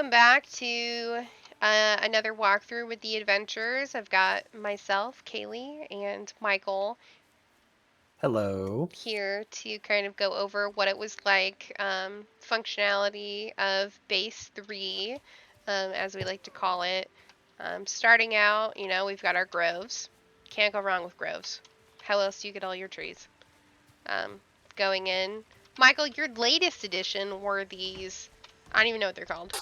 welcome back to another walkthrough with the adventures. I've got myself, Kaylee, and Michael Hello. here to kind of go over what it was like, functionality of base 3, as we like to call it. Starting out, we've got our groves. Can't go wrong with groves. How else do you get all your trees? Um, Going in. Michael, your latest addition were these, I don't even know what they're called.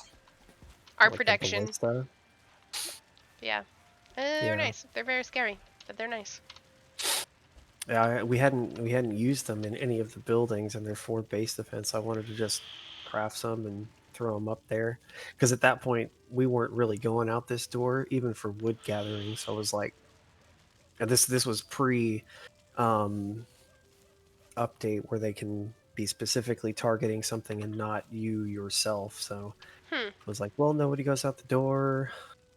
Our Like the production. ballista. Yeah. They're Yeah. nice. They're very scary, but they're nice. Yeah, we hadn't used them in any of the buildings, and they're for base defense. I wanted to just craft some and throw them up there, because at that point we weren't really going out this door, even for wood gathering. So I was like, and this was pre um, update where they can be specifically targeting something and not you yourself. So Hmm. I was like, well, nobody goes out the door,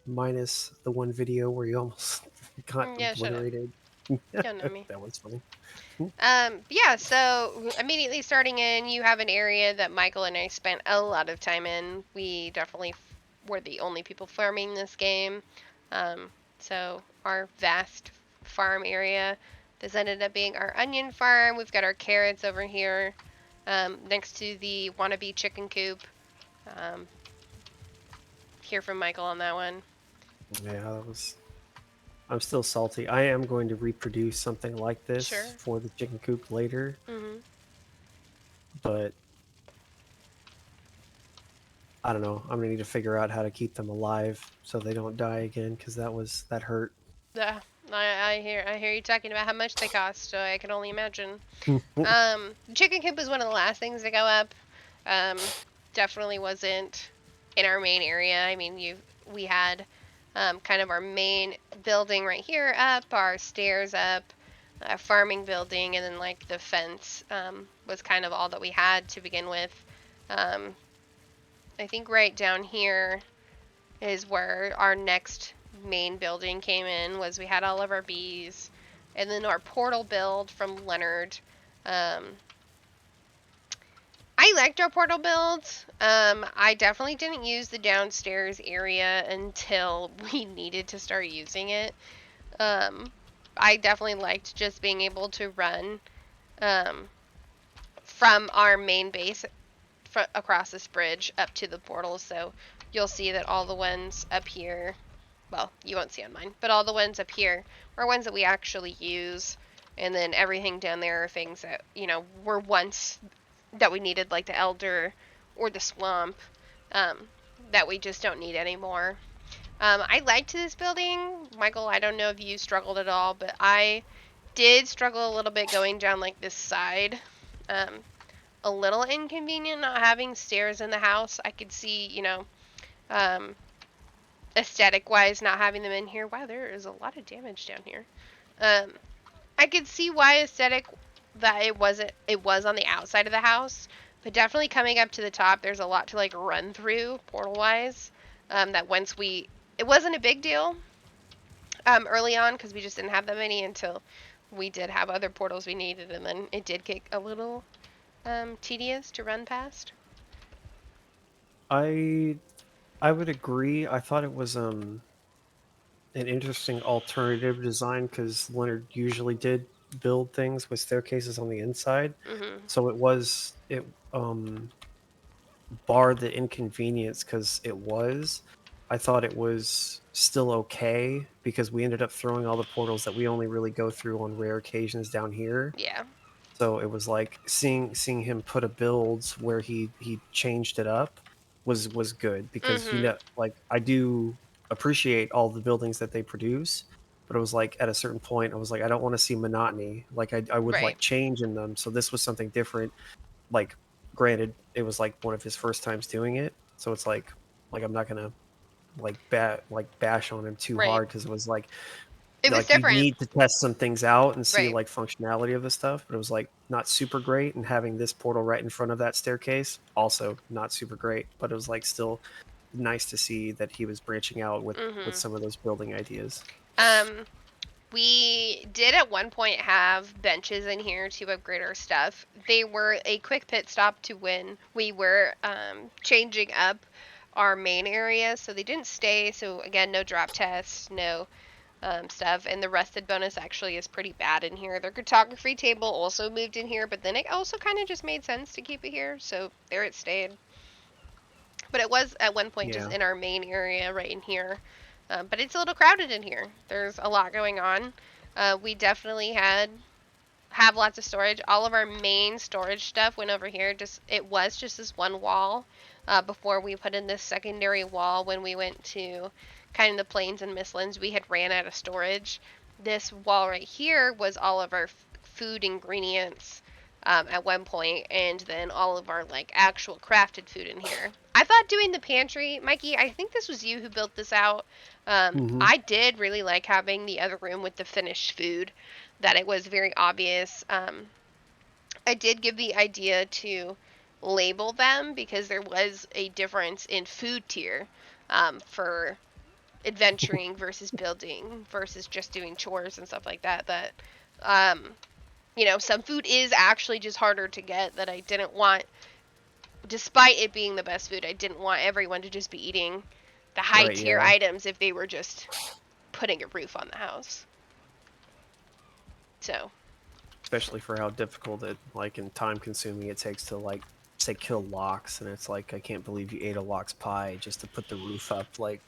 minus the one video where you almost got Yeah, shut up. obliterated. Y'all know me. That was funny. Yeah, so immediately starting in, you have an area that Michael and I spent a lot of time in. We definitely were the only people farming this game. Um, so our vast farm area. This ended up being our onion farm. We've got our carrots over here, next to the wannabe chicken coop. Um, Hear from Michael on that one. Yeah, that was. I'm still salty. I am going to reproduce something like this Sure. for the chicken coop later, Mhm. but I don't know. I'm gonna need to figure out how to keep them alive so they don't die again, because that hurt. Yeah, I hear you talking about how much they cost, so I can only imagine. Chicken coop is one of the last things to go up. Um, Definitely wasn't in our main area. I mean, we had kind of our main building right here up, our stairs up, a farming building, and then like the fence was kind of all that we had to begin with. Um, I think right down here is where our next main building came in. Was we had all of our bees, and then our portal build from Leonard. Um, I liked our portal builds. I definitely didn't use the downstairs area until we needed to start using it. Um, I definitely liked just being able to run um, from our main base across this bridge up to the portal. So you'll see that all the ones up here, well, you won't see on mine, but all the ones up here are ones that we actually use. And then everything down there are things that, were once that we needed, like the elder or the swamp, um, that we just don't need anymore. I liked this building. Michael, I don't know if you struggled at all, but I did struggle a little bit going down like this side. Um, a little inconvenient not having stairs in the house. I could see, um, aesthetic wise, not having them in here. Wow, there is a lot of damage down here. Um, I could see why aesthetic that it was on the outside of the house, but definitely coming up to the top, there's a lot to like run through portal wise. That once it wasn't a big deal early on because we just didn't have that many until we did have other portals we needed, and then it did get a little tedious to run past. I I would agree. I thought it was an interesting alternative design, because Leonard usually did build things with staircases on the inside, Mhm. so it um barred the inconvenience, because I thought it was still okay, because we ended up throwing all the portals that we only really go through on rare occasions down here. Yeah. So it was like seeing him put a build where he changed it up was good, because Mhm. like I do appreciate all the buildings that they produce, but it was like at a certain point I was like, I don't want to see monotony. Like I would Right. like change in them. So this was something different. Like, granted, it was like one of his first times doing it, so it's like I'm not gonna bash on him too Right. hard, because it was It was like you different. need to test some things out and see Right. like functionality of the stuff, but it was like not super great. And having this portal right in front of that staircase, also not super great, but it was like still nice to see that he was branching out with Mhm. some of those building ideas. Um, we did at one point have benches in here to upgrade our stuff. They were a quick pit stop to when we were changing up our main area, so they didn't stay. So again, no drop tests, no stuff, and the rested bonus actually is pretty bad in here. Their cartography table also moved in here, but then it also kind of just made sense to keep it here, so there it stayed. But it was at one point just Yeah. in our main area right in here. But it's a little crowded in here. There's a lot going on. We definitely have lots of storage. All of our main storage stuff went over here. Just it was just this one wall before we put in this secondary wall when we went to kind of the plains and Mistlands. We had ran out of storage. This wall right here was all of our food ingredients at one point, and then all of our like actual crafted food in here. I thought doing the pantry, Mikey, I think this was you who built this out. Hmm. I did really like having the other room with the finished food, that it was very obvious. I did give the idea to label them because there was a difference in food tier for adventuring versus building versus just doing chores and stuff like that. That um, some food is actually just harder to get, that I didn't want, despite it being the best food, I didn't want everyone to just be eating the high Right. tier Yeah. items if they were just putting a roof on the house. So, Especially for how difficult it, like, and time consuming it takes to, like, say kill lox, and it's like, I can't believe you ate a lox pie just to put the roof up. Like,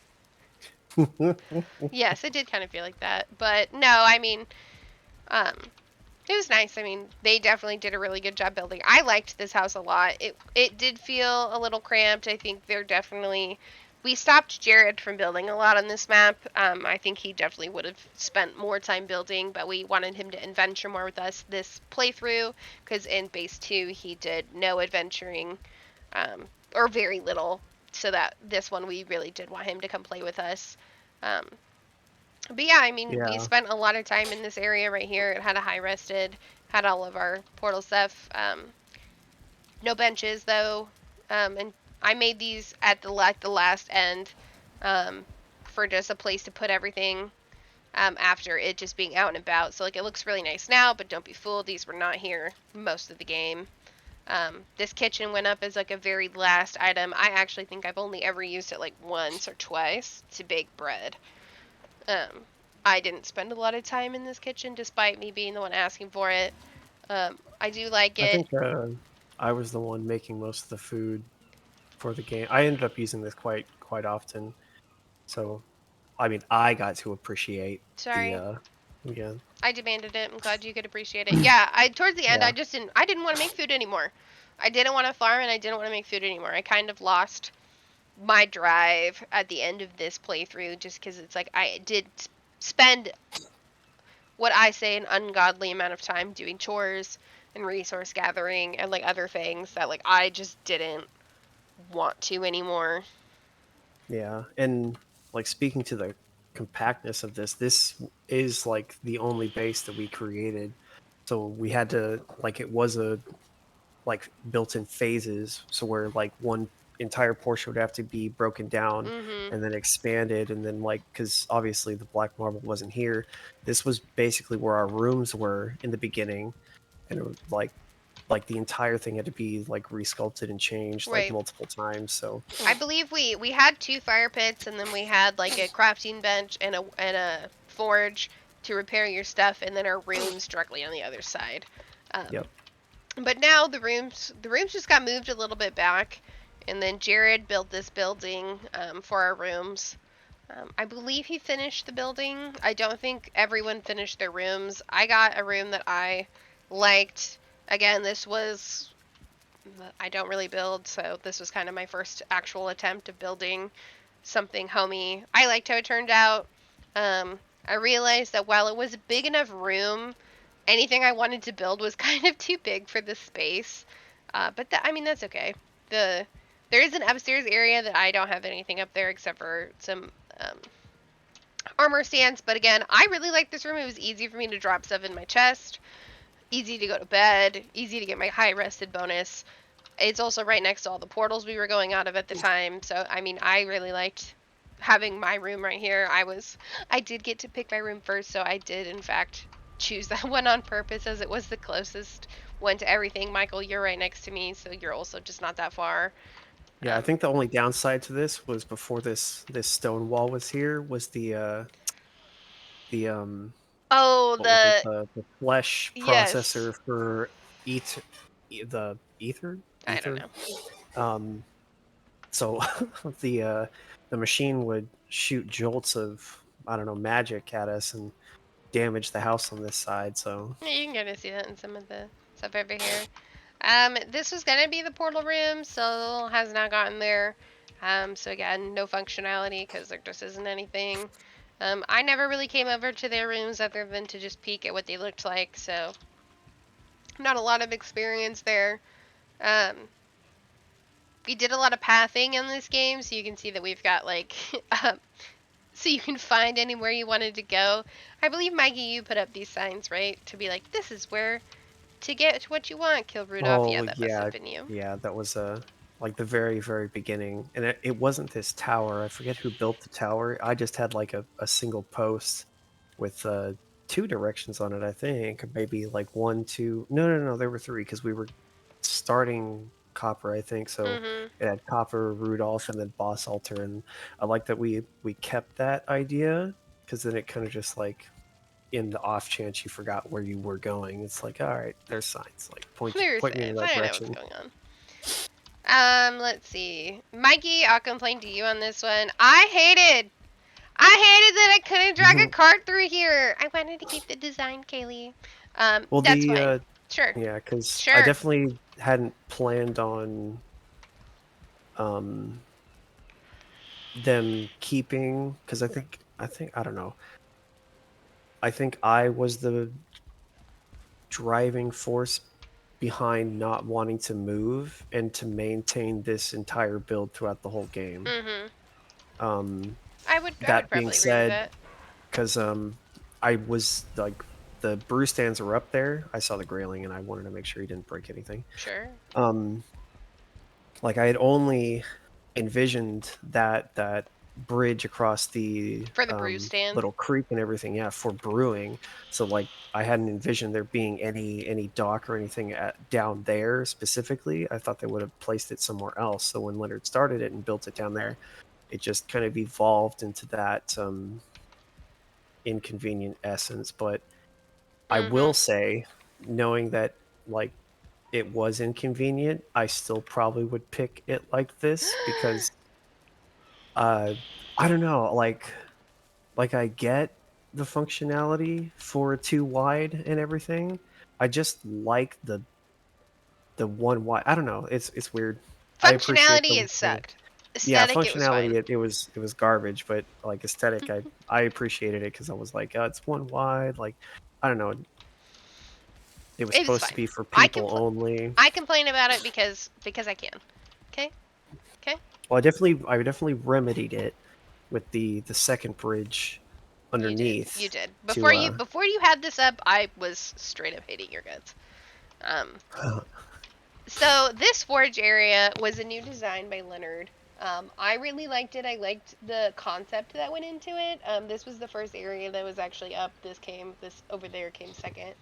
yes, it did kind of feel like that. But no, I mean, um, it was nice. I mean, they definitely did a really good job building. I liked this house a lot. It did feel a little cramped. I think they're definitely, we stopped Jared from building a lot on this map. I think he definitely would have spent more time building, but we wanted him to adventure more with us this playthrough, because in base 2 he did no adventuring, or very little. So that this one we really did want him to come play with us. Um, but yeah, I mean, we yeah. spent a lot of time in this area right here. It had a high rested, had all of our portal stuff. No benches though, and I made these at the last end, um, for just a place to put everything. After it just being out and about, so like it looks really nice now, but don't be fooled, these were not here most of the game. This kitchen went up as like a very last item. I actually think I've only ever used it like once or twice to bake bread. Um, I didn't spend a lot of time in this kitchen, despite me being the one asking for it. I do like I it. think I was the one making most of the food for the game. I ended up using this quite often. So, I mean, I got to appreciate the Sorry, yeah. I demanded it. I'm glad you could appreciate it. Yeah, I towards the end, Yeah. I just didn't. I didn't want to make food anymore. I didn't want to farm, and I didn't want to make food anymore. I kind of lost my drive at the end of this playthrough, just because it's like I did spend what I say an ungodly amount of time doing chores and resource gathering and like other things that like I just didn't want to anymore. Yeah. And like speaking to the compactness of this is like the only base that we created. So we had to, like, it was a like built in phases, so where like one entire portion would have to be broken down Mhm. and then expanded, and then like, because obviously the black marble wasn't here, this was basically where our rooms were in the beginning, and it was like the entire thing had to be like resculpted and changed like Right. multiple times. So I believe we had two fire pits, and then we had like a crafting bench and a forge to repair your stuff, and then our rooms directly on the other side. yep. But now the rooms just got moved a little bit back, and then Jared built this building for our rooms. I believe he finished the building. I don't think everyone finished their rooms. I got a room that I liked. Again, this was, I don't really build, so this was kind of my first actual attempt of building something homey. I liked how it turned out. I realized that while it was a big enough room, anything I wanted to build was kind of too big for the space. But I mean, that's okay. There is an upstairs area that I don't have anything up there except for some armor stands. But again, I really like this room. It was easy for me to drop stuff in my chest, easy to go to bed, easy to get my high rested bonus. It's also right next to all the portals we were going out of at the time. So I mean, I really liked having my room right here. I did get to pick my room first, so I did in fact choose that one on purpose, as it was the closest one to everything. Michael, you're right next to me, so you're also just not that far. Yeah, I think the only downside to this was before this stone wall was here was the Oh, what was it, the the flesh yes. processor for the I don't ether. know. Um, so the machine would shoot jolts of, I don't know, magic at us and damage the house on this side. So Yeah, you can kind of see that in some of the stuff over here. This was gonna be the portal room, so has not gotten there. So again, no functionality because there just isn't anything. I never really came over to their rooms other than to just peek at what they looked like, so not a lot of experience there. Um, we did a lot of pathing in this game, so you can see that we've got like, so you can find anywhere you wanted to go. I believe Maggie, you put up these signs, right, to be like, this is where to get what you want. Kill Rudolph. Yeah, oh that must have yeah, been you. yeah, that was like the very beginning, and it wasn't this tower. I forget who built the tower. I just had like a single post with two directions on it. I think maybe like one, two. No, there were three because we were starting copper. I think so. Mhm. It had copper, Rudolph, and then boss altar, and I like that we kept that idea because then it kind of just like in the off chance you forgot where you were going, it's like, all right, there's signs. Like There's point me in the this. right I know what's direction. going on. Let's see. Mikey, I'll complain to you on this one. I hated that I couldn't drag a Mhm. cart through here. I wanted to keep the design, Kaylee. Well, That's the fine. Sure. yeah, because I Sure. definitely hadn't planned on um them keeping, because I think I don't know. I think I was the driving force behind not wanting to move and to maintain this entire build throughout the whole game. Mhm. Um, I would that being probably agree with said, that. because I was like the brew stands were up there. I saw the grayling and I wanted to make sure he didn't break anything. Sure. Um, like I had only envisioned that bridge across the For the brew stand. little creek and everything, yeah, for brewing. So like I hadn't envisioned there being any dock or anything down there specifically. I thought they would have placed it somewhere else. So when Leonard started it and built it down there, it just kind of evolved into that inconvenient essence. But I will Mhm. say, knowing that like it was inconvenient, I still probably would pick it like this because uh I don't know, like I get the functionality for too wide and everything. I just like the one wide. I don't know. It's weird. I appreciate Functionality, it sucked. yeah, Aesthetic, it was functionality fine. it was garbage, but like aesthetic I appreciated it because I was like, oh, it's one wide. Like I don't know. It was It was supposed to fine. be for I people compl- only. I complain about it because I can. Okay. Okay. Well, I definitely remedied it with the second bridge You did. You underneath did. to Before you had this up, I was straight up hating your guts. Um, so this forge area was a new design by Leonard. I really liked it. I liked the concept that went into it. This was the first area that was actually up. This over there came second,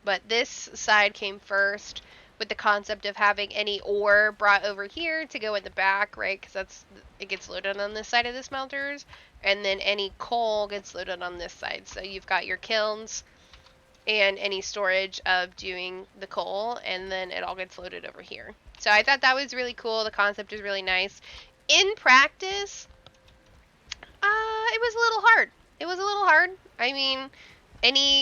but this side came first with the concept of having any ore brought over here to go in the back, right? Because it gets loaded on this side of the smelters, and then any coal gets loaded on this side. So you've got your kilns and any storage of doing the coal, and then it all gets loaded over here. So I thought that was really cool. The concept is really nice. In practice, it was a little hard. It was a little hard. I mean,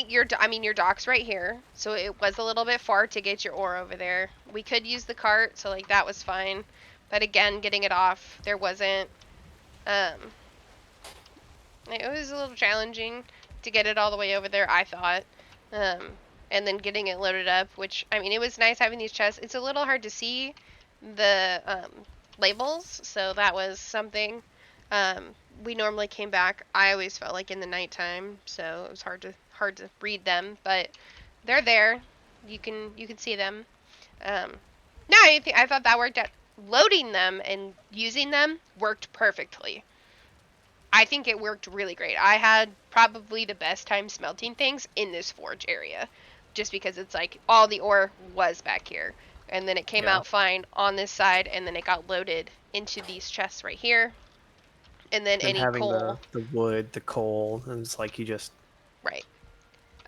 your dock's right here, so it was a little bit far to get your ore over there. We could use the cart, so like that was fine. But again, getting it off, there wasn't. Um, it was a little challenging to get it all the way over there, I thought. Um, and then getting it loaded up, which, I mean, it was nice having these chests. It's a little hard to see the labels, so that was something. Um, we normally came back. I always felt like in the nighttime, so it was hard to read them, but they're there. You can see them. Um, no, I thought that worked out. Loading them and using them worked perfectly. I think it worked really great. I had probably the best time smelting things in this forge area, just because it's like all the ore was back here. and then it came Yeah. out fine on this side, and then it got loaded into these chests right here, and then And any having coal. the wood, the coal, and it's like you just Right.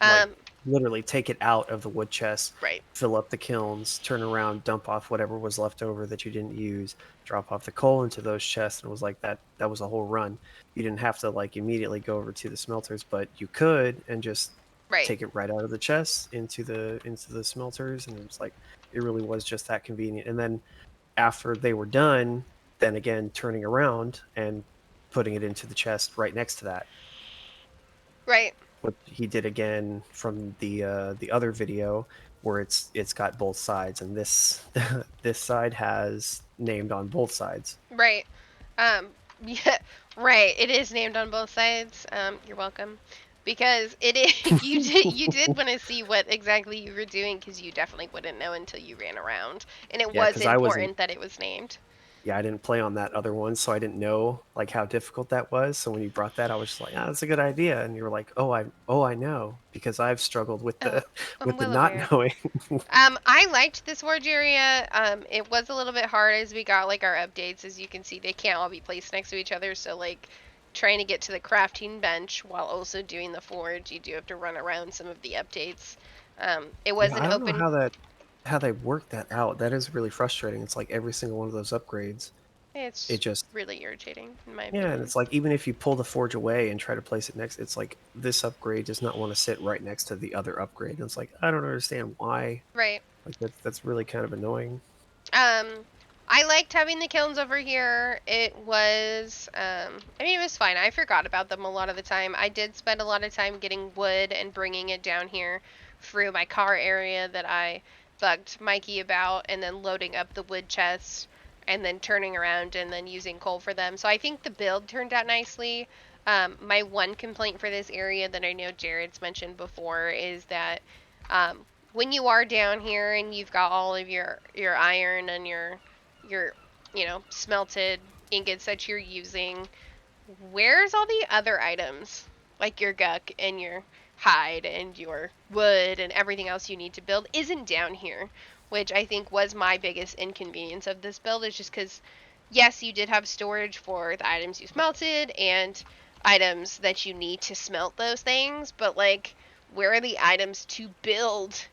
like Um. literally take it out of the wood chest, Right. fill up the kilns, turn around, dump off whatever was left over that you didn't use, drop off the coal into those chests, and it was like that was a whole run. You didn't have to like immediately go over to the smelters, but you could and just Right. take it right out of the chests into the smelters, and it was like it really was just that convenient. And then after they were done, then again turning around and putting it into the chest right next to that, Right. what he did again from the other video, where it's got both sides, and this this side has named on both sides. Right. Um, yeah, right. It is named on both sides. You're welcome. Because it is, you did want to see what exactly you were doing, because you definitely wouldn't know until you ran around, and it Yeah, was because I wasn't. important that it was named. Yeah, I didn't play on that other one, so I didn't know like how difficult that was. So when you brought that, I was just like, "Ah, that's a good idea." And you were like, oh, I know because I've struggled with Oh, the I'm with the well not aware. knowing." I liked this forge area. It was a little bit hard as we got like our updates. As you can see, they can't all be placed next to each other. So like trying to get to the crafting bench while also doing the forge, you do have to run around some of the updates. It was Yeah, an I don't know open. how they work that out. That is really frustrating. It's like every single one of those upgrades, it It's just really irritating, in my yeah, and opinion. it's like even if you pull the forge away and try to place it next, it's like this upgrade does not want to sit right next to the other upgrade. And it's like I don't understand why. Right. Like that's really kind of annoying. Um, I liked having the kilns over here. I mean, it was fine. I forgot about them a lot of the time. I did spend a lot of time getting wood and bringing it down here through my car area that I bugged Mikey about, and then loading up the wood chests, and then turning around and then using coal for them. So I think the build turned out nicely. My one complaint for this area that I know Jared's mentioned before is that um, when you are down here and you've got all of your iron and your smelted ingots that you're using, where's all the other items like your guck and your hide and your wood and everything else you need to build isn't down here, which I think was my biggest inconvenience of this build. Is just because yes, you did have storage for the items you smelted and items that you need to smelt those things, but like where are the items to build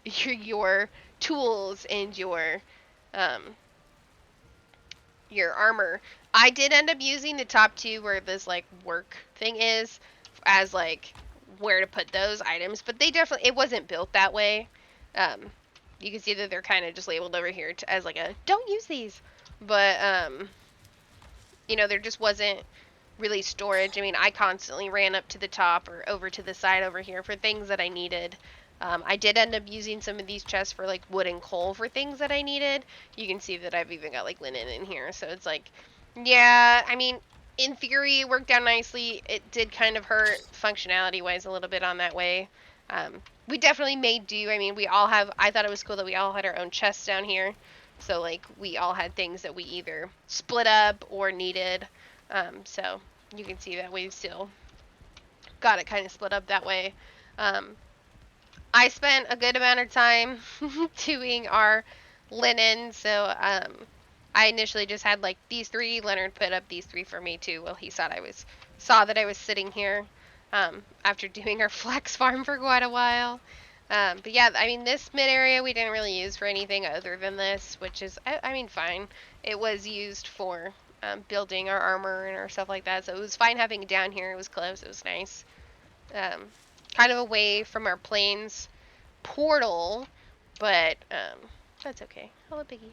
your tools and um your armor? I did end up using the top two where this like work thing is as like where to put those items, but they definitely it wasn't built that way. Um you can see that they're kind of just labeled over here as like a don't use these. But there just wasn't really storage. I mean, I constantly ran up to the top or over to the side over here for things that I needed. I did end up using some of these chests for like wood and coal for things that I needed. You can see that I've even got like linen in here. So it's like, yeah, I mean, in theory, it worked out nicely. It did kind of hurt functionality wise a little bit on that way. We definitely made do. I mean, I thought it was cool that we all had our own chests down here. So, like, we all had things that we either split up or needed. So, you can see that we still got it kind of split up that way. Um, I spent a good amount of time doing our linen, so I initially just had like these three. Leonard put up these three for me too. Well, he saw that I was sitting here after doing our flex farm for quite a while. But yeah, I mean, this mid area we didn't really use for anything other than this, which is, I mean, fine. It was used for building our armor and our stuff like that, so it was fine having it down here. It was close. It was nice. Um, Kind of away from our plains portal, but that's okay. Hello, Piggy.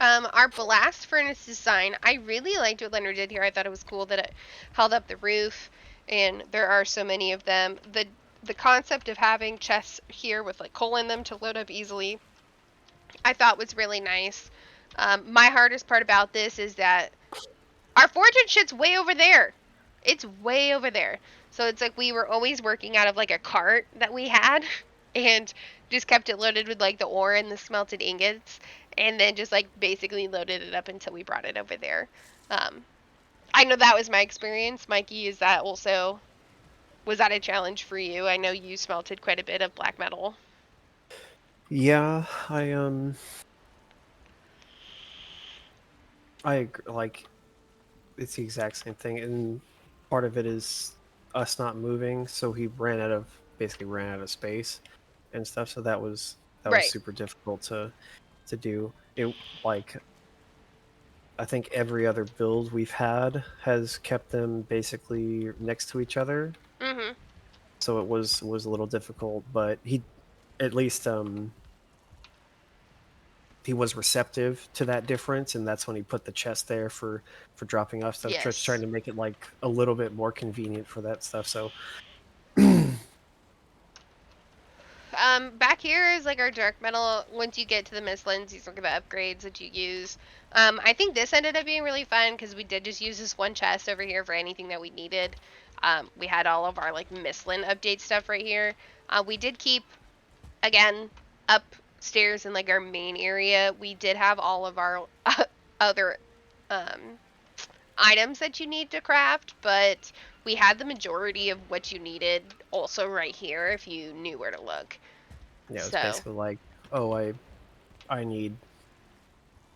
Our blast furnace design, I really liked what Leonard did here. I thought it was cool that it held up the roof, and there are so many of them. The concept of having chests here with like coal in them to load up easily, I thought was really nice. My hardest part about this is that our fortune shit's way over there. It's way over there. So it's like we were always working out of like a cart that we had and just kept it loaded with like the ore and the smelted ingots and then just like basically loaded it up until we brought it over there. Um, I know that was my experience. Mikey, is that also was that a challenge for you? I know you smelted quite a bit of black metal. Yeah, I agree, like it's the exact same thing, and part of it is us not moving, so he basically ran out of space and stuff. So that was Right. super difficult to do. It like I think every other build we've had has kept them basically next to each other, Mhm. so it was a little difficult. But he at least he was receptive to that difference, and that's when he put the chest there for dropping off stuff, just trying Yes. to make it like a little bit more convenient for that stuff. So Back here is like our dark metal. Once you get to the Mistlands, these are the upgrades that you use. I think this ended up being really fun because we did just use this one chest over here for anything that we needed. We had all of our like Mistland update stuff right here. We did keep again upstairs in like our main area. We did have all of our other um, items that you need to craft, but we had the majority of what you needed also right here if you knew where to look. yeah, it's So, basically like, oh, I need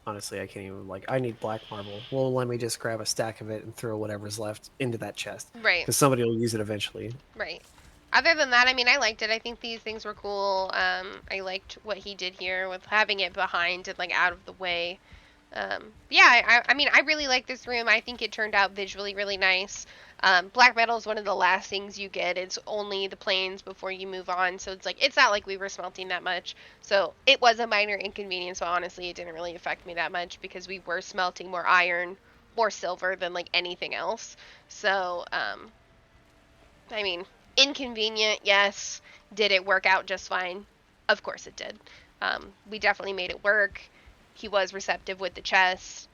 honestly, I can't even like I need black marble. Well, let me just grab a stack of it and throw whatever's left into that chest right, because somebody will use it eventually. right. Other than that, I mean, I liked it. I think these things were cool. I liked what he did here with having it behind and like out of the way. Yeah, I mean, I really like this room. I think it turned out visually really nice. Black metal is one of the last things you get. It's only the planes before you move on, so it's like it's not like we were smelting that much. So it was a minor inconvenience, but honestly, it didn't really affect me that much because we were smelting more iron, more silver than like anything else. So I mean, inconvenient, yes. Did it work out just fine? Of course it did. We definitely made it work. He was receptive with the chest.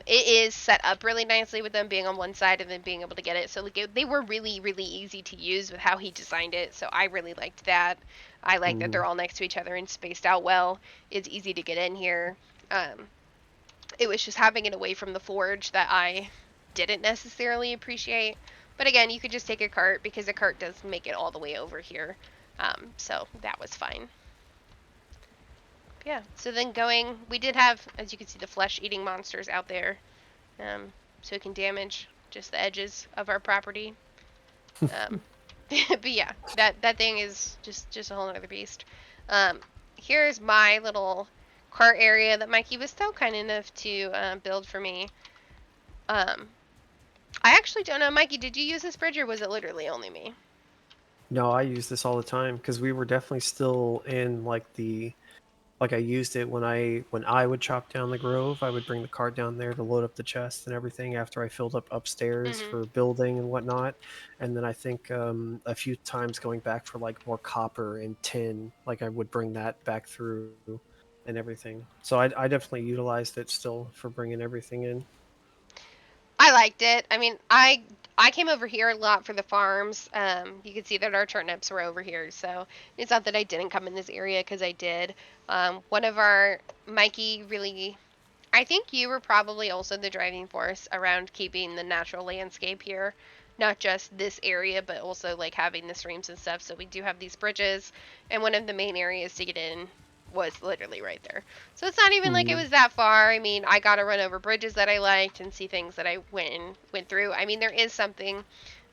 It is set up really nicely with them being on one side and then being able to get it. So like they were really, really easy to use with how he designed it. So I really liked that. I like that Mm-hmm. they're all next to each other and spaced out well. It's easy to get in here. It was just having it away from the forge that I didn't necessarily appreciate. But again, you could just take a cart because a cart does make it all the way over here. So that was fine. Yeah. So then going, we did have, as you can see, the flesh-eating monsters out there, so it can damage just the edges of our property. Um, but yeah, that thing is just a whole other beast. Um, Here's my little cart area that Mikey was so kind enough to build for me. Um, I actually don't know, Mikey. Did you use this bridge or was it literally only me? No, I use this all the time because we were definitely still in like I used it when I would chop down the grove. I would bring the cart down there to load up the chest and everything after I filled up upstairs Mm-hmm. for building and whatnot. And then I think a few times going back for like more copper and tin, like I would bring that back through and everything. So I definitely utilized it still for bringing everything in. I liked it. I mean, I came over here a lot for the farms. You can see that our turnips were over here, so it's not that I didn't come in this area because I did. One of our Mikey really. I think you were probably also the driving force around keeping the natural landscape here, not just this area, but also like having the streams and stuff. So we do have these bridges, and one of the main areas to get in was literally right there. So it's not even like it Mm, was that far. I mean, I got to run over bridges that I liked and see things that I went through. I mean, there is something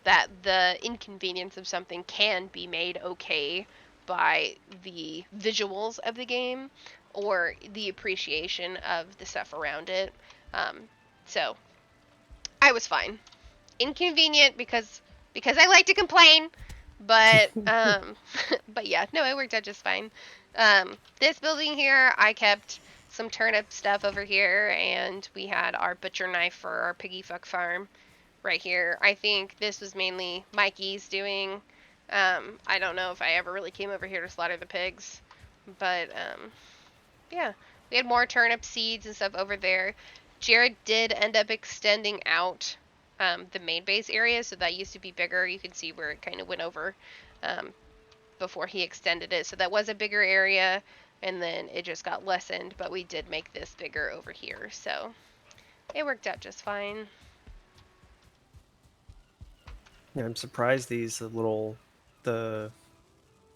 that the inconvenience of something can be made okay by the visuals of the game or the appreciation of the stuff around it. Um, so I was fine. Inconvenient because I like to complain, but but yeah, no, it worked out just fine. This building here, I kept some turnip stuff over here, and we had our butcher knife for our piggy fuck farm right here. I think this was mainly Mikey's doing. I don't know if I ever really came over here to slaughter the pigs, but yeah, we had more turnip seeds and stuff over there. Jared did end up extending out the main base area, so that used to be bigger. You can see where it kind of went over um, before he extended it. So that was a bigger area, and then it just got lessened, but we did make this bigger over here. So it worked out just fine. yeah, I'm surprised the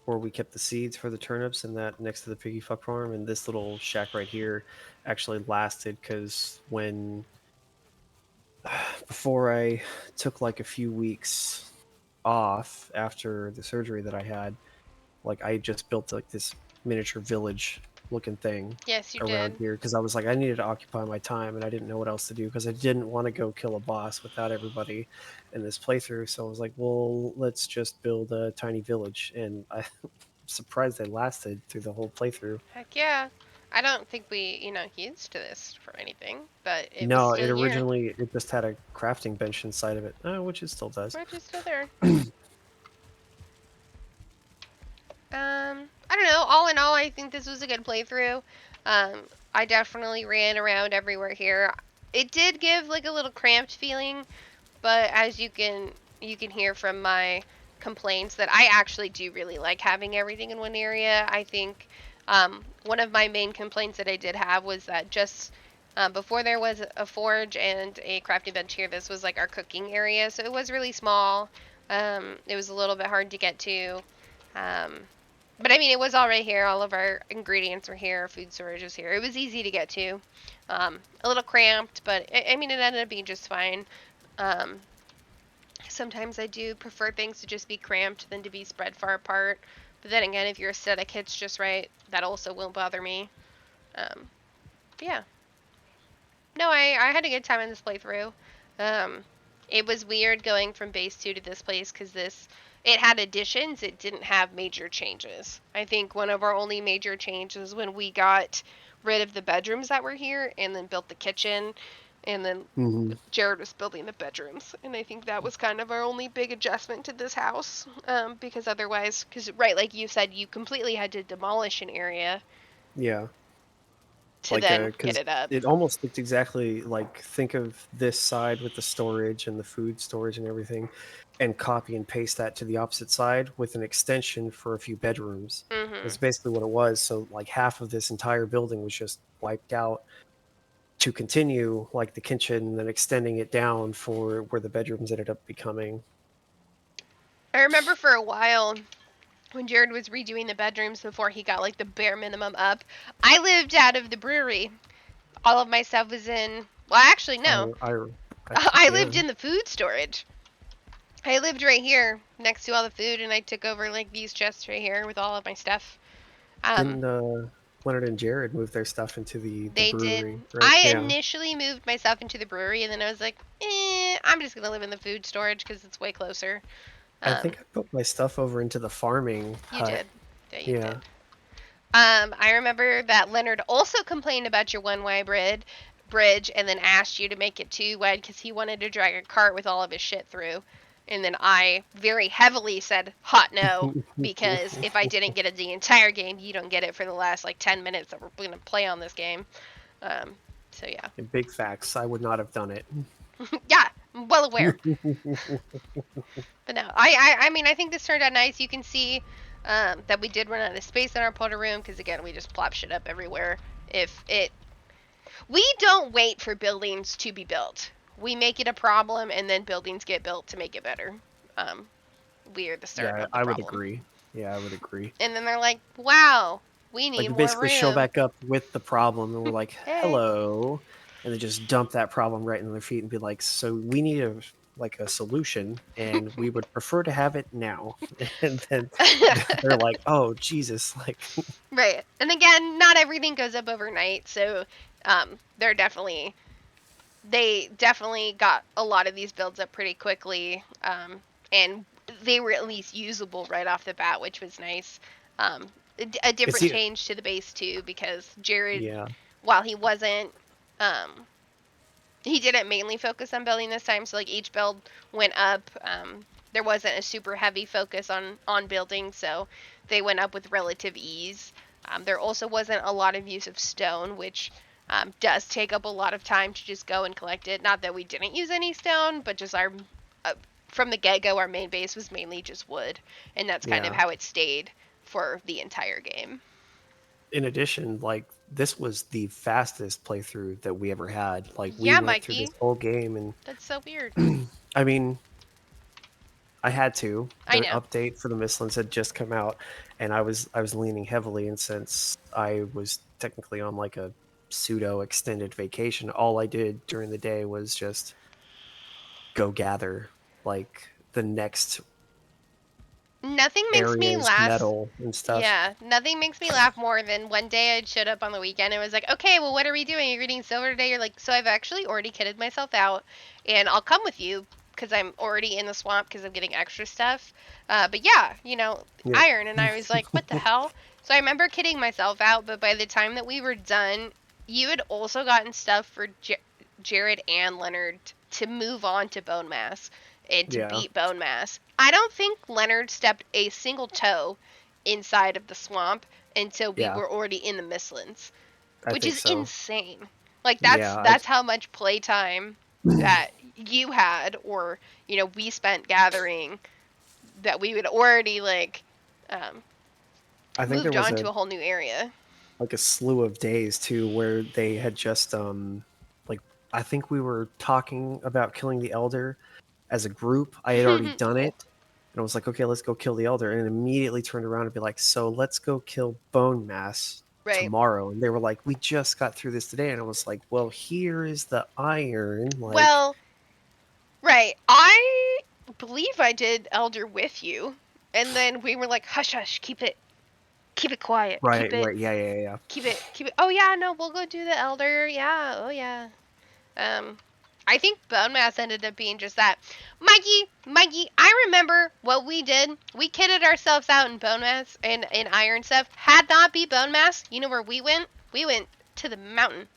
where we kept the seeds for the turnips, and that next to the piggy fuck farm. And this little shack right here actually lasted because when before I took like a few weeks off after the surgery that I had, like I just built like this miniature village looking thing Yes, you around did. here because I was like I needed to occupy my time and I didn't know what else to do because I didn't want to go kill a boss without everybody in this playthrough. So I was like, well, let's just build a tiny village, and I'm surprised they lasted through the whole playthrough. Heck yeah. I don't think we, used this for anything, but it was No, it still here, originally it just had a crafting bench inside of it, which it still does. which is still there. I don't know. All in all, I think this was a good playthrough. I definitely ran around everywhere here. It did give like a little cramped feeling, but as you can hear from my complaints that I actually do really like having everything in one area. I think one of my main complaints that I did have was that just before there was a forge and a crafting bench here, this was like our cooking area, so it was really small. It was a little bit hard to get to. Um, but I mean, it was all right here. All of our ingredients were here. Food storage was here. It was easy to get to. A little cramped, but I mean, it ended up being just fine. Um, Sometimes I do prefer things to just be cramped than to be spread far apart. But then again, if your aesthetic hits just right, that also won't bother me. Um, yeah. No, I had a good time in this playthrough. Um, it was weird going from base 2 to this place because it had additions, it didn't have major changes. I think one of our only major changes when we got rid of the bedrooms that were here and then built the kitchen, and then Mm-hmm. Jared was building the bedrooms, and I think that was kind of our only big adjustment to this house. Because otherwise, because right, like you said, you completely had to demolish an area Yeah. to Like then get because it up. it almost looked exactly like, think of this side with the storage and the food storage and everything, and copy and paste that to the opposite side with an extension for a few bedrooms. Mhm. That's basically what it was. So like half of this entire building was just wiped out to continue like the kitchen and then extending it down for where the bedrooms ended up becoming. I remember for a while when Jared was redoing the bedrooms before he got like the bare minimum up. I lived out of the brewery. All of my stuff was in. Well, actually, no. I I yeah. lived in the food storage. I lived right here next to all the food, and I took over like these chests right here with all of my stuff. Um, Didn't Leonard and Jared move their stuff into the they did. brewery, right? I Yeah. initially moved myself into the brewery, and then I was like, I'm just gonna live in the food storage because it's way closer. I think Um, I put my stuff over into the farming you hut. did. Yeah, you Yeah. did. I remember that Leonard also complained about your bridge and then asked you to make it too wide because he wanted to drag a cart with all of his shit through. And then I very heavily said hot no because if I didn't get it the entire game, you don't get it for the last like 10 minutes that we're going to play on this game. Um, so yeah. Big facts. I would not have done it. Yeah, I'm well aware. But no, I mean, I think this turned out nice. You can see that we did run out of space in our portal room because, again, we just plop shit up everywhere. If it We don't wait for buildings to be built. We make it a problem, and then buildings get built to make it better. Um, we are the start Yeah, of the I would problem. agree. Yeah, I would agree. And then they're like, "Wow, we Like need we more basically show room." back up with the problem and we're like, Hey. hello. And they just dump that problem right in their feet and be like, so we need a solution and we would prefer to have it now. And then they're like, oh Jesus, like Right. And again, not everything goes up overnight, so they definitely got a lot of these builds up pretty quickly, and they were at least usable right off the bat, which was nice. A it's different change to the base too, because Jared, yeah. while um, he didn't mainly focus on building this time. So like each build went up. There wasn't a super heavy focus on building, so they went up with relative ease. There also wasn't a lot of use of stone, which does take up a lot of time to just go and collect it. Not that we didn't use any stone, but just our from the get go, our main base was mainly just wood, and that's kind of Yeah. how it stayed for the entire game. In addition, like this was the fastest playthrough that we ever had. Like we Yeah, went through Mikey, this whole game that's so weird. and I mean, I had to. I The know. update for the Mistlands had just come out, and I was leaning heavily, and since I was technically on like a pseudo extended vacation, all I did during the day was just go gather like the next Nothing makes me area's laugh. metal and stuff. Yeah, nothing makes me laugh more than one day I'd showed up on the weekend and it was like, okay, well, what are we doing? You're eating silver today? You're like, so I've actually already kitted myself out and I'll come with you because I'm already in the swamp because I'm getting extra stuff. But yeah, Yeah. iron. And I was like, what the hell? So I remember kidding myself out, but by the time that we were done, you had also gotten stuff for Jared and Leonard to move on to bone mass and to Yeah. beat bone mass. I don't think Leonard stepped a single toe inside of the swamp until we Yeah. were already in the Mistlands, I which think is so. insane. Like that's Yeah. that's how much playtime that you had, or we spent gathering, that we would already um, I think there moved was on a to a whole new area. like a slew of days too where they had just like I think we were talking about killing the elder as a group. I had already done it. And I was like, okay, let's go kill the elder. And immediately turned around and be like, so let's go kill Bone Mass Right. tomorrow. And they were like, we just got through this today. And I was like, well, here is the iron. Like, Well, right. I believe I did Elder with you, and then we were like, hush, hush, keep it quiet, right, right. Yeah, yeah, yeah. keep it. Oh yeah, no, we'll go do the Elder. Yeah, oh yeah. Um, I think bone mass ended up being just that. Mikey, I remember what we did. We kitted ourselves out in bone mass and in iron stuff. Had not be bone mass, you know where we went? We went to the mountain.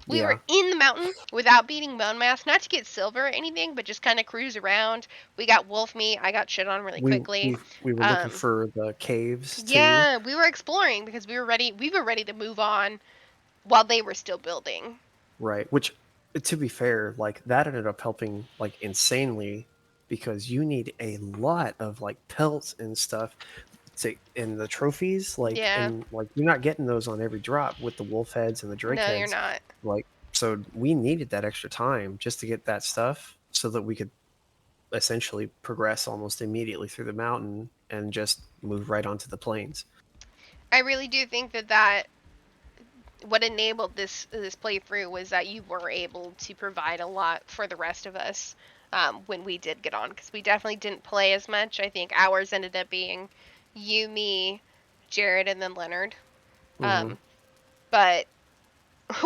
We were Yeah. in the mountain without beating bone mass, not to get silver or anything, but just kind of cruise around. We got wolf meat. I got shit on really We quickly. we we were looking Um, for the caves too. yeah, we were exploring because we were ready. We were ready to move on while they were still building. Right. Which, to be fair, like that ended up helping like insanely because you need a lot of like pelts and stuff to in the trophies, like Yeah, and like you're not getting those on every drop with the wolf heads and the drake no, you're heads. not. Like so we needed that extra time just to get that stuff so that we could essentially progress almost immediately through the mountain and just move right onto the plains. I really do think that what enabled this playthrough was that you were able to provide a lot for the rest of us when we did get on, because we definitely didn't play as much. I think ours ended up being you, me, Jared, and then Leonard. Hmm. Um, but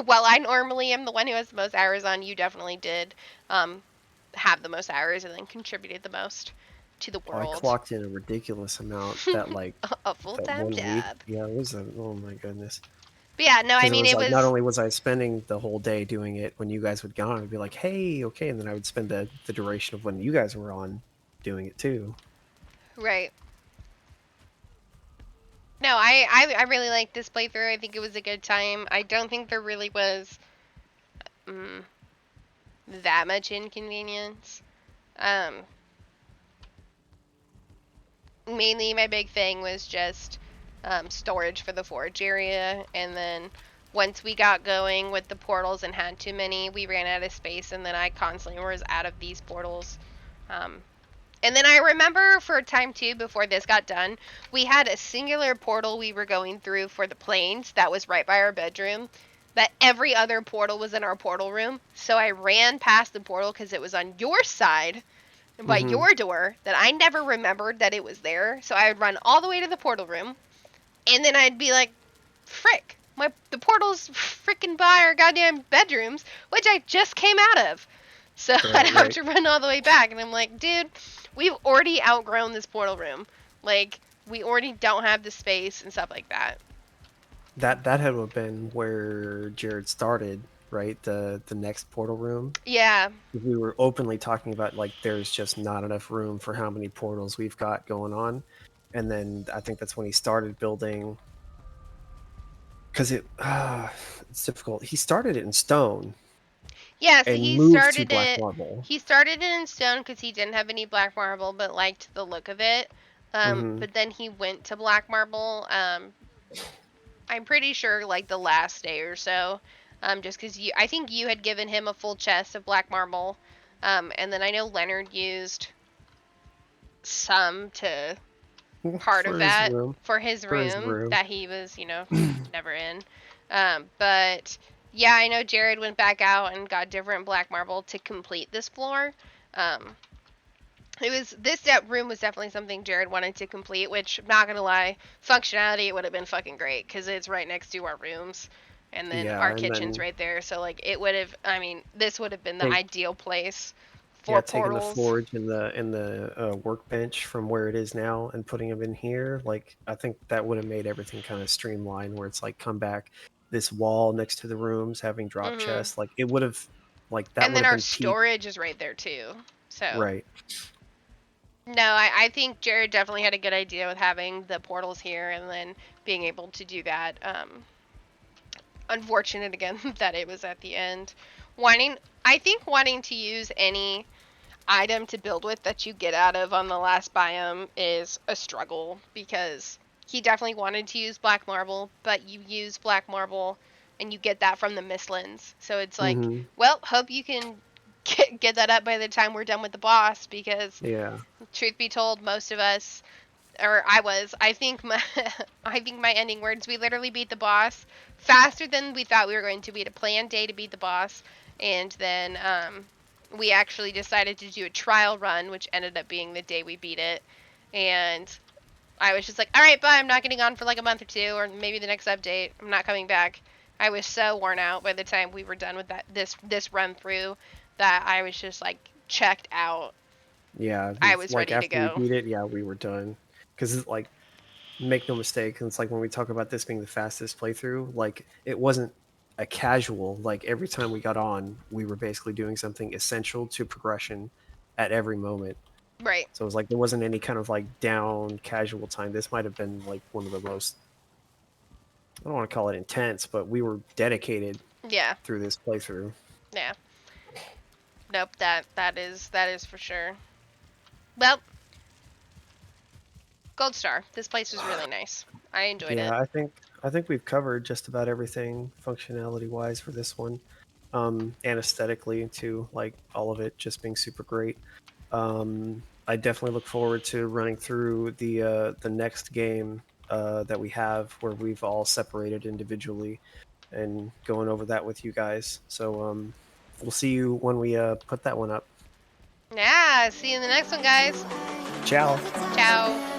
while I normally am the one who has the most hours on, you definitely did um, have the most hours and then contributed the most to the Oh, I world. clocked in a ridiculous amount that like A full that time 1 week. job. Yeah, it was a oh my goodness. But yeah, no, I Because it mean was it like not was only was I spending the whole day doing it when you guys would go on, I'd be like, hey, okay, and then I would spend the duration of when you guys were on doing it too. right. No, I really liked this playthrough. I think it was a good time. I don't think there really was mm, that much inconvenience. Um, Mainly, my big thing was just storage for the forge area, and then once we got going with the portals and had too many, we ran out of space, and then I constantly was out of these portals. Um, And then I remember for a time too, before this got done, we had a singular portal we were going through for the planes that was right by our bedroom. That every other portal was in our portal room. So I ran past the portal because it was on your side, by Hmm. your door, that I never remembered that it was there. So I would run all the way to the portal room, and then I'd be like, frick, the portal's freaking by our goddamn bedrooms, which I just came out of. So I'd Right, have right. to run all the way back, and I'm like, dude, we've already outgrown this portal room. Like, we already don't have the space and stuff like that. That had to have been where Jared started, right? The next portal room. Yeah, We were openly talking about like there's just not enough room for how many portals we've got going on. And then I think that's when he started building because it's difficult. He started it in stone yeah. So and he moved to started black it. marble. He started it in stone because he didn't have any black marble, but liked the look of it. Hmm. But then he went to black marble. I'm pretty sure like the last day or so, just because I think you had given him a full chest of black marble, and then I know Leonard used some to part of for his that room. for his For his room room. that he was, never in. But yeah, I know Jared went back out and got different black marble to complete this floor. Um, room was definitely something Jared wanted to complete, which I'm not gonna lie, functionality it would have been fucking great because it's right next to our rooms, and then our Yeah, and kitchen's then right there. So like it would have, I mean, this would have been the take ideal place yeah, for taking the portals. forge and the workbench from where it is now and putting them in here. Like I think that would have made everything kind of streamlined. Where it's like come back this wall next to the rooms having drop Mhm. chests. Like it would have like that And would then have our been peak. storage is right there too. So Right. no, I think Jared definitely had a good idea with having the portals here and then being able to do that. Unfortunate again that it was at the end. I think wanting to use any item to build with that you get out of on the last biome is a struggle because he definitely wanted to use black marble, but you use black marble and you get that from the Mistlands. So it's like, Mm-hmm. well, hope you can get that up by the time we're done with the boss because Yeah. truth be told, most of us or I was. I think my I think my ending words. We literally beat the boss faster than we thought we were going to. We had a planned day to beat the boss, and then we actually decided to do a trial run, which ended up being the day we beat it. And I was just like, all right, bye. I'm not getting on for like a month or two, or maybe the next update. I'm not coming back. I was so worn out by the time we were done with this run through that I was just like checked out. Yeah. I was Like ready to after we go. beat it, yeah, we were done. Because like make no mistake, it's like when we talk about this being the fastest playthrough, like it wasn't a casual, like every time we got on, we were basically doing something essential to progression at every moment. Right. So it was like there wasn't any kind of like down casual time. This might have been like one of the most, I don't want to call it intense, but we were dedicated Yeah. through this playthrough. Yeah. Nope, that is for sure. Well, gold star. This place was really nice. I enjoyed Yeah, it. I think we've covered just about everything functionality wise for this one. And aesthetically too, like all of it just being super great. I definitely look forward to running through the next game that we have where we've all separated individually and going over that with you guys. So we'll see you when we put that one up. Yeah, see you in the next one, guys. Ciao. Ciao.